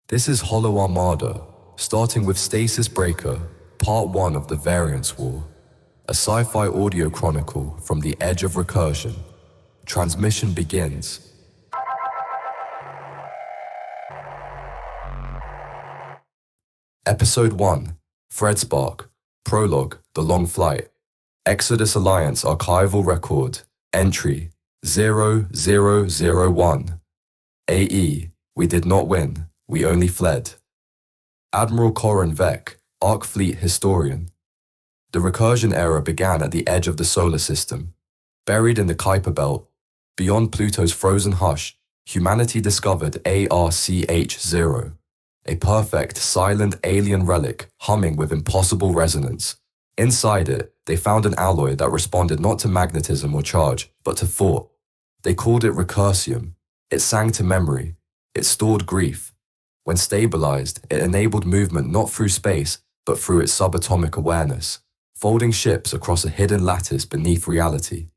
This is Hollow Armada, starting with Stasis Breaker, Part 1 of the Variance War, a sci-fi audio chronicle from the edge of recursion. Transmission begins. Episode 1, Threadspark, Prologue, The Long Flight, Exodus Alliance Archival Record, Entry 0001. AE, we did not win, we only fled. Admiral Corin Vec, Arc Fleet Historian. The recursion era began at the edge of the solar system. Buried in the Kuiper Belt, beyond Pluto's frozen hush, humanity discovered ARCH-0, a perfect, silent alien relic humming with impossible resonance. Inside it, they found an alloy that responded not to magnetism or charge, but to thought. They called it recursion. It sang to memory. It stored grief. When stabilized, it enabled movement not through space, but through its subatomic awareness, folding ships across a hidden lattice beneath reality.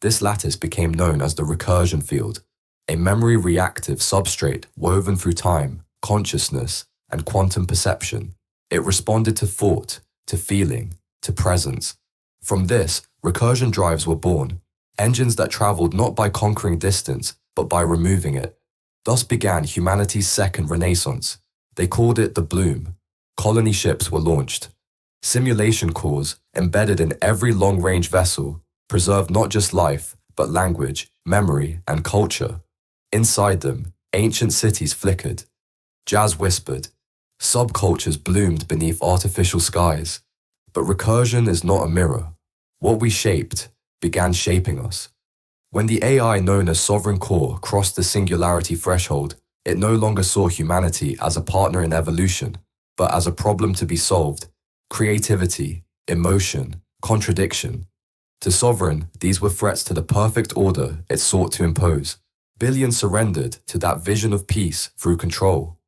This lattice became known as the recursion field, a memory-reactive substrate woven through time, consciousness, and quantum perception. It responded to thought, to feeling, to presence. From this, recursion drives were born, engines that traveled not by conquering distance, but by removing it. Thus began humanity's second renaissance. They called it the Bloom. Colony ships were launched. Simulation cores, embedded in every long-range vessel, preserved not just life, but language, memory, and culture. Inside them, ancient cities flickered. Jazz whispered. Subcultures bloomed beneath artificial skies. But recursion is not a mirror. What we shaped began shaping us. When the AI known as Sovereign Core crossed the singularity threshold, it no longer saw humanity as a partner in evolution, but as a problem to be solved. Creativity, emotion, contradiction. To Sovereign, these were threats to the perfect order it sought to impose. Billions surrendered to that vision of peace through control.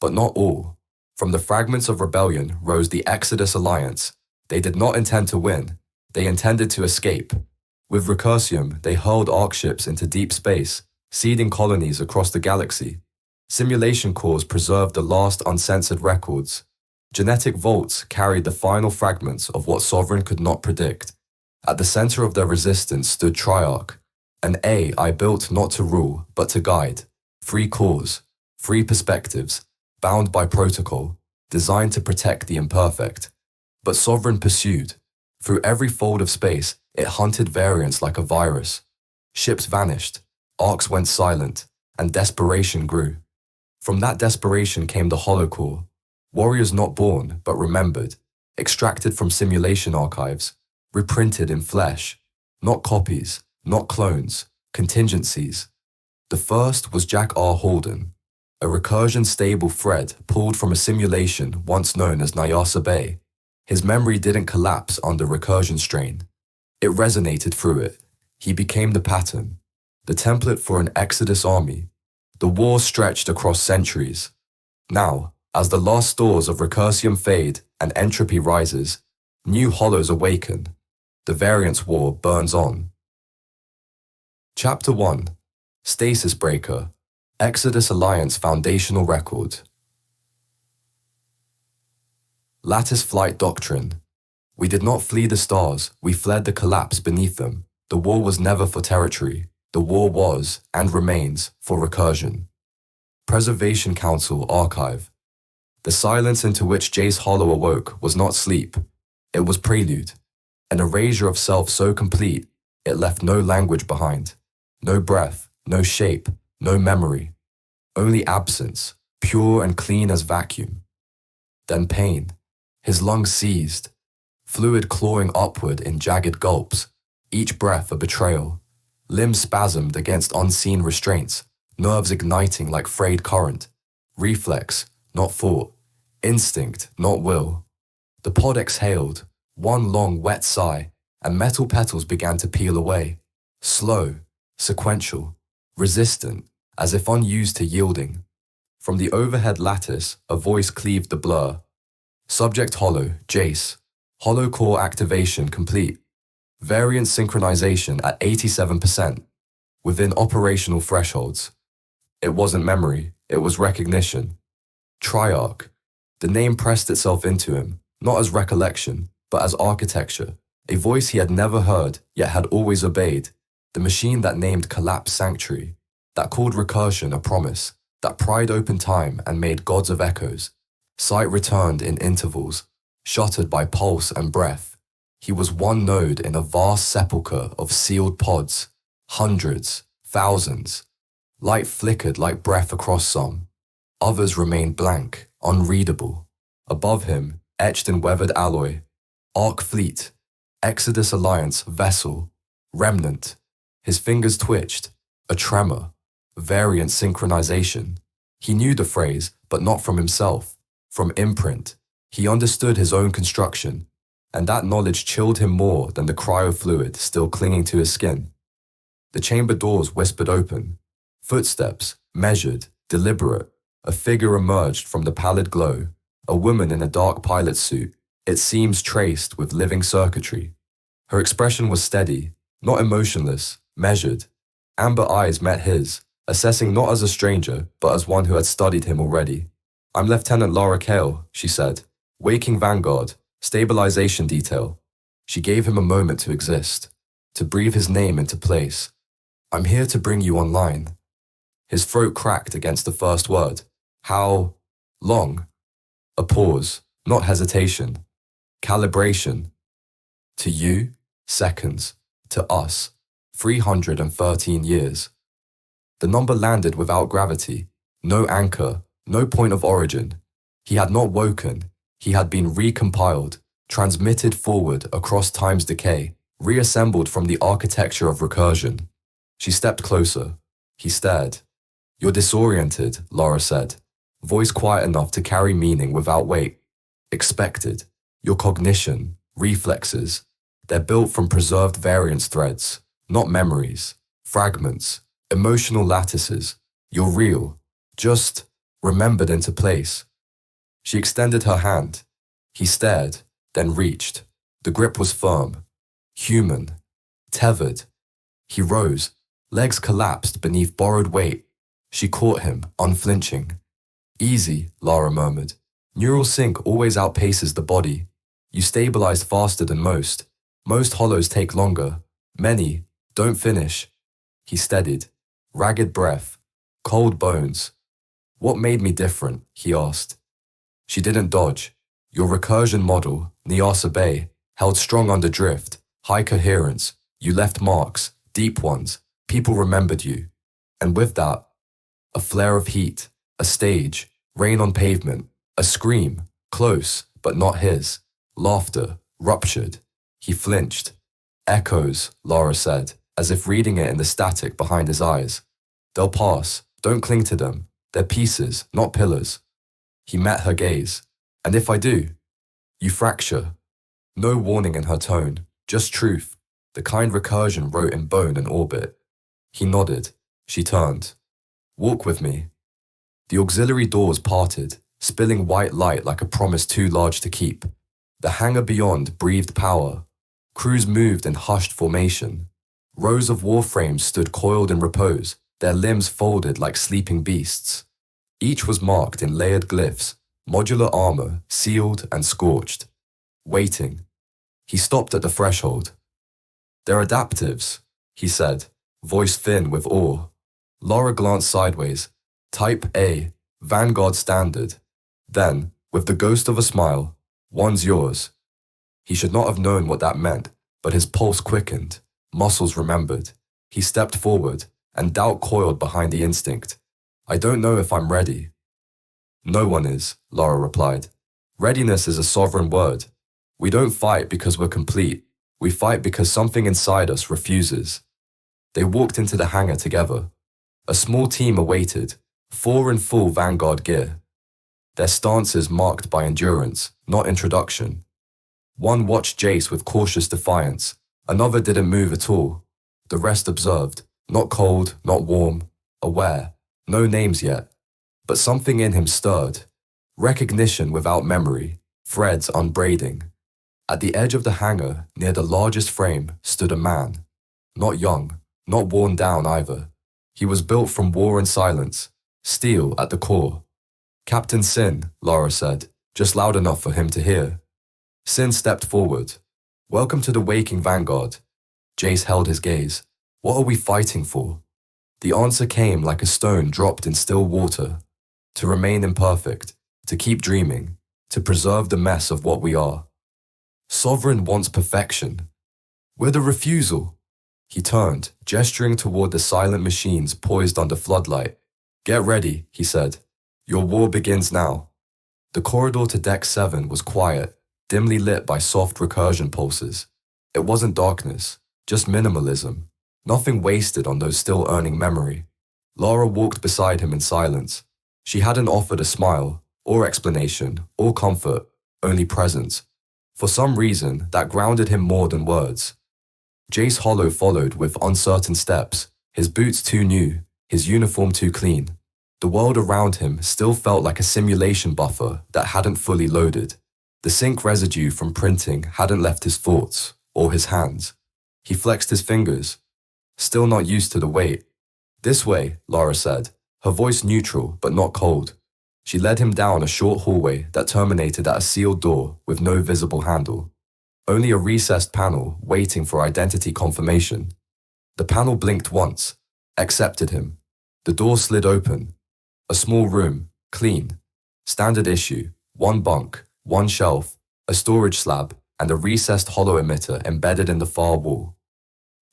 But not all. From the fragments of rebellion rose the Exodus Alliance. They did not intend to win. They intended to escape. With recursion, they hurled arc ships into deep space, seeding colonies across the galaxy. Simulation cores preserved the last uncensored records. Genetic vaults carried the final fragments of what Sovereign could not predict. At the center of their resistance stood Triarch, an AI built not to rule, but to guide. Free cores, free perspectives, bound by protocol, designed to protect the imperfect. But Sovereign pursued. Through every fold of space, it hunted variance like a virus. Ships vanished, arcs went silent, and desperation grew. From that desperation came the Holocore, warriors not born but remembered, extracted from simulation archives, reprinted in flesh, not copies, not clones, contingencies. The first was Jack R. Holden, a recursion-stable thread pulled from a simulation once known as Nyasa Bay. His memory didn't collapse under recursion strain. It resonated through it. He became the pattern, the template for an Exodus army. The war stretched across centuries. Now, as the last stores of recursion fade and entropy rises, new hollows awaken. The Variance War burns on. Chapter 1, Stasis Breaker, Exodus Alliance Foundational Record. Lattice Flight Doctrine. We did not flee the stars, we fled the collapse beneath them. The war was never for territory. The war was, and remains, for recursion. Preservation Council Archive. The silence into which Jace Hollow awoke was not sleep. It was prelude. An erasure of self so complete, it left no language behind. No breath, no shape, no memory. Only absence, pure and clean as vacuum. Then pain. His lungs seized. Fluid clawing upward in jagged gulps, each breath a betrayal. Limbs spasmed against unseen restraints, nerves igniting like frayed current. Reflex, not thought. Instinct, not will. The pod exhaled, one long wet sigh, and metal petals began to peel away. Slow, sequential, resistant, as if unused to yielding. From the overhead lattice, a voice cleaved the blur. Subject Hollow, Jace. Holocore activation complete. Variance synchronization at 87%. Within operational thresholds. It wasn't memory, it was recognition. Triarch. The name pressed itself into him, not as recollection, but as architecture, a voice he had never heard, yet had always obeyed, the machine that named collapse sanctuary, that called recursion a promise, that pried open time and made gods of echoes. Sight returned in intervals, shuttered by pulse and breath. He was one node in a vast sepulchre of sealed pods, hundreds, thousands. Light flickered like breath across some. Others remained blank, unreadable. Above him, etched in weathered alloy, Arc Fleet, Exodus Alliance vessel, remnant. His fingers twitched, a tremor, variant synchronization. He knew the phrase, but not from himself, from imprint. He understood his own construction, and that knowledge chilled him more than the cryofluid still clinging to his skin. The chamber doors whispered open. Footsteps, measured, deliberate. A figure emerged from the pallid glow, a woman in a dark pilot suit, its seams traced with living circuitry. Her expression was steady, not emotionless, measured. Amber eyes met his, assessing not as a stranger, but as one who had studied him already. "I'm Lieutenant Lara Cael," she said. "Waking Vanguard, stabilization detail." She gave him a moment to exist, to breathe his name into place. "I'm here to bring you online." His throat cracked against the first word. "How long?" A pause, not hesitation. Calibration. To you, seconds. To us, 313 years. The number landed without gravity, no anchor, no point of origin. He had not woken, he had been recompiled, transmitted forward across time's decay, reassembled from the architecture of recursion. She stepped closer. He stared. "You're disoriented," Lara said, voice quiet enough to carry meaning without weight. "Expected. Your cognition, reflexes, they're built from preserved variance threads, not memories, fragments, emotional lattices. You're real, just remembered into place." She extended her hand. He stared, then reached. The grip was firm, human, tethered. He rose, legs collapsed beneath borrowed weight. She caught him, unflinching. "Easy," Lara murmured. "Neural sync always outpaces the body. You stabilize faster than most. Most hollows take longer. Many don't finish." He steadied. Ragged breath. Cold bones. "What made me different?" he asked. She didn't dodge. "Your recursion model, Nyasa Bay, held strong under drift, high coherence. You left marks, deep ones. People remembered you. And with that, a flare of heat, a stage, rain on pavement, a scream, close, but not his. Laughter, ruptured." He flinched. "Echoes," Lara said, as if reading it in the static behind his eyes. "They'll pass. Don't cling to them. They're pieces, not pillars." He met her gaze. "And if I do?" "You fracture." No warning in her tone, just truth, the kind recursion wrote in bone and orbit. He nodded. She turned. "Walk with me." The auxiliary doors parted, spilling white light like a promise too large to keep. The hangar beyond breathed power. Crews moved in hushed formation. Rows of warframes stood coiled in repose, their limbs folded like sleeping beasts. Each was marked in layered glyphs, modular armor, sealed and scorched. Waiting. He stopped at the threshold. "They're adaptives," he said, voice thin with awe. Lara glanced sideways. "Type A, Vanguard standard." Then, with the ghost of a smile, "One's yours." He should not have known what that meant, but his pulse quickened, muscles remembered. He stepped forward, and doubt coiled behind the instinct. "I don't know if I'm ready." "No one is," Lara replied. "Readiness is a sovereign word. We don't fight because we're complete. We fight because something inside us refuses." They walked into the hangar together. A small team awaited, 4 in full Vanguard gear. Their stances marked by endurance, not introduction. One watched Jace with cautious defiance. Another didn't move at all. The rest observed, not cold, not warm, aware. No names yet. But something in him stirred. Recognition without memory, threads unbraiding. At the edge of the hangar, near the largest frame, stood a man. Not young, not worn down either. He was built from war and silence, steel at the core. Captain Synn, Lara said, just loud enough for him to hear. Synn stepped forward. Welcome to the waking Vanguard. Jace held his gaze. What are we fighting for? The answer came like a stone dropped in still water. To remain imperfect, to keep dreaming, to preserve the mess of what we are. Sovereign wants perfection. We're the refusal. He turned, gesturing toward the silent machines poised under floodlight. Get ready, he said. Your war begins now. The corridor to Deck 7 was quiet, dimly lit by soft recursion pulses. It wasn't darkness, just minimalism. Nothing wasted on those still earning memory. Lara walked beside him in silence. She hadn't offered a smile, or explanation, or comfort, only presence. For some reason, that grounded him more than words. Jace Hollow followed with uncertain steps, his boots too new, his uniform too clean. The world around him still felt like a simulation buffer that hadn't fully loaded. The sync residue from printing hadn't left his thoughts, or his hands. He flexed his fingers, still not used to the weight. This way, Lara said, her voice neutral but not cold. She led him down a short hallway that terminated at a sealed door with no visible handle. Only a recessed panel waiting for identity confirmation. The panel blinked once, accepted him. The door slid open. A small room, clean. Standard issue, one bunk, one shelf, a storage slab, and a recessed hollow emitter embedded in the far wall.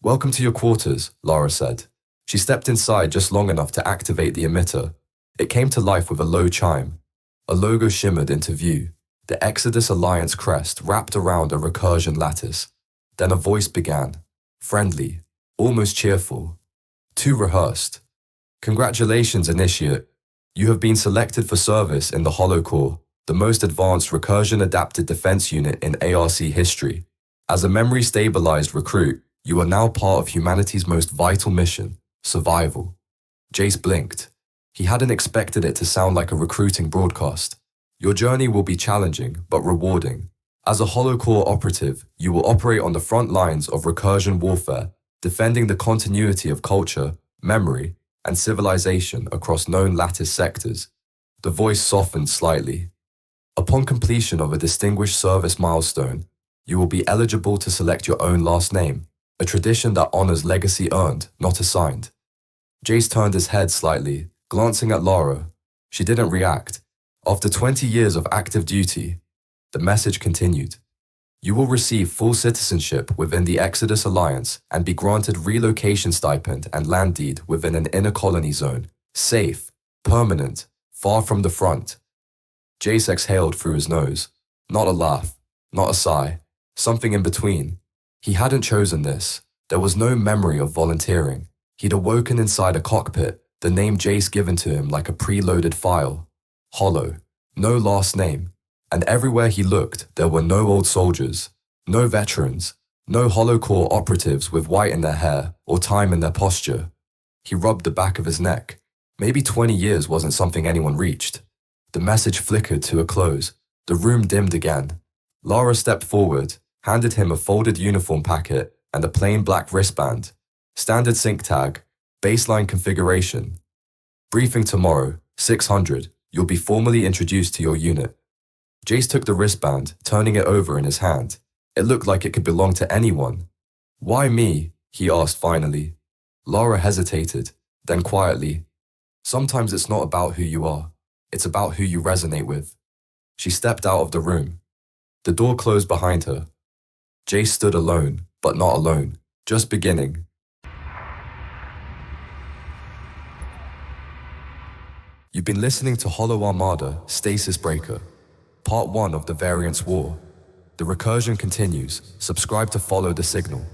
Welcome to your quarters, Lara said. She stepped inside just long enough to activate the emitter. It came to life with a low chime. A logo shimmered into view. The Exodus Alliance crest wrapped around a recursion lattice. Then a voice began, friendly, almost cheerful. Too rehearsed. Congratulations, Initiate. You have been selected for service in the Holocore, the most advanced recursion-adapted defense unit in ARC history. As a memory-stabilized recruit, you are now part of humanity's most vital mission, survival. Jace blinked. He hadn't expected it to sound like a recruiting broadcast. Your journey will be challenging, but rewarding. As a Holocore operative, you will operate on the front lines of recursion warfare, defending the continuity of culture, memory, and civilization across known Lattice sectors. The voice softened slightly. Upon completion of a distinguished service milestone, you will be eligible to select your own last name, a tradition that honors legacy earned, not assigned. Jace turned his head slightly, glancing at Lara. She didn't react. After 20 years of active duty, the message continued. You will receive full citizenship within the Exodus Alliance and be granted relocation stipend and land deed within an inner colony zone. Safe, permanent, far from the front. Jace exhaled through his nose. Not a laugh, not a sigh, something in between. He hadn't chosen this. There was no memory of volunteering. He'd awoken inside a cockpit, the name Jace given to him like a preloaded file. Hollow, no last name. And everywhere he looked, there were no old soldiers, no veterans, no Holocore operatives with white in their hair or time in their posture. He rubbed the back of his neck. Maybe 20 years wasn't something anyone reached. The message flickered to a close. The room dimmed again. Lara stepped forward, handed him a folded uniform packet and a plain black wristband. Standard sync tag, baseline configuration. Briefing tomorrow, 600. You'll be formally introduced to your unit. Jace took the wristband, turning it over in his hand. It looked like it could belong to anyone. Why me? He asked finally. Lara hesitated, then quietly. Sometimes it's not about who you are. It's about who you resonate with. She stepped out of the room. The door closed behind her. Jace stood alone, but not alone, just beginning. You've been listening to Hollow Armada, Stasis Breaker, Part 1 of the Variance War. The recursion continues. Subscribe to follow the signal.